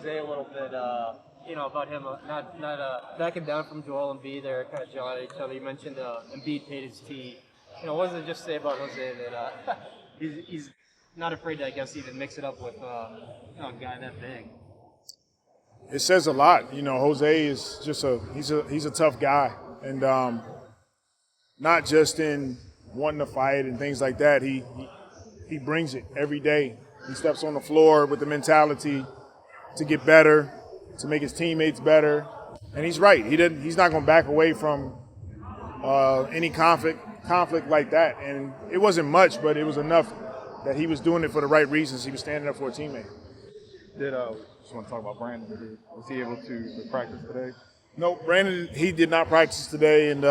Jose a little bit, about him not backing down from Joel Embiid. They're kind of jawing at each other. You mentioned Embiid paid his tea. What does it just say about Jose that he's not afraid to, I guess, even mix it up with a guy that big? It says a lot. Jose is just he's a tough guy, and not just in wanting to fight and things like that. He brings it every day. He steps on the floor with the mentality to get better, to make his teammates better, and he's right. He's not going to back away from any conflict like that. And it wasn't much, but it was enough that he was doing it for the right reasons. He was standing up for a teammate. Just want to talk about Brandon. Was he able to practice today? No, Brandon, he did not practice today, and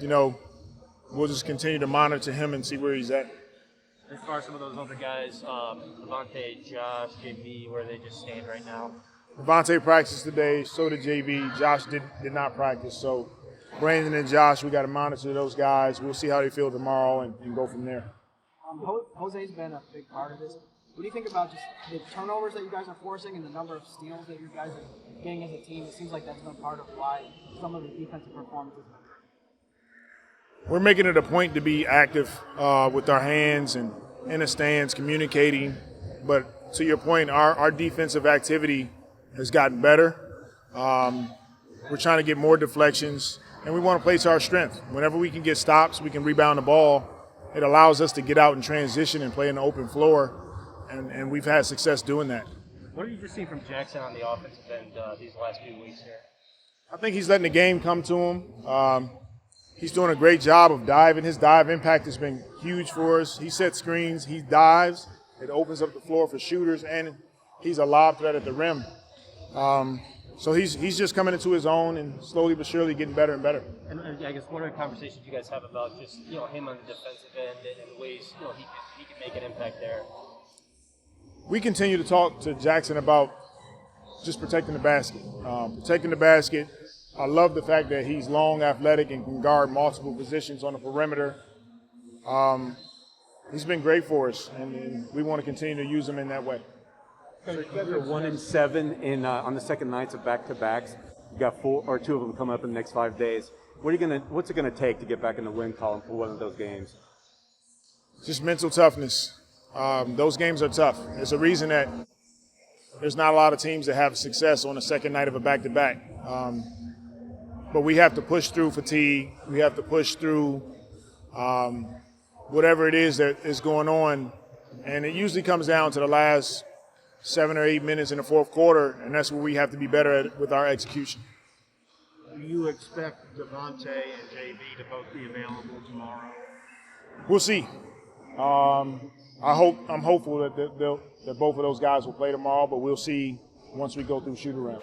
we'll just continue to monitor him and see where he's at. As far as some of those other guys, Levante, Josh, JB, where they just stand right now? Levante practiced today, so did JB. Josh did not practice, so Brandon and Josh, we got to monitor those guys. We'll see how they feel tomorrow and go from there. Jose's been a big part of this. What do you think about just the turnovers that you guys are forcing and the number of steals that you guys are getting as a team? It seems like that's been part of why some of the defensive performances. We're making it a point to be active with our hands and in the stands, communicating. But to your point, our defensive activity has gotten better. We're trying to get more deflections, and we want to play to our strength. Whenever we can get stops, we can rebound the ball. It allows us to get out and transition and play in the open floor, and we've had success doing that. What have you just seen from Jackson on the offensive end these last few weeks here? I think he's letting the game come to him. He's doing a great job of diving. His dive impact has been huge for us. He sets screens, he dives, it opens up the floor for shooters, and he's a lob threat at the rim. So he's just coming into his own and slowly but surely getting better and better. And I guess what are the conversations you guys have about just him on the defensive end and ways he can make an impact there? We continue to talk to Jackson about just protecting the basket. Protecting the basket. I love the fact that he's long, athletic, and can guard multiple positions on the perimeter. He's been great for us, and we want to continue to use him in that way. So you guys are 1-7 on the second nights of back-to-backs. You got 4 or 2 of them coming up in the next 5 days. What's it gonna take to get back in the win column for one of those games? Just mental toughness. Those games are tough. There's a reason that there's not a lot of teams that have success on the second night of a back-to-back. But we have to push through fatigue. We have to push through whatever it is that is going on. And it usually comes down to the last 7 or 8 minutes in the fourth quarter, and that's where we have to be better at with our execution. Do you expect Devontae and JB to both be available tomorrow? We'll see. I'm hopeful that both of those guys will play tomorrow, but we'll see once we go through shoot around.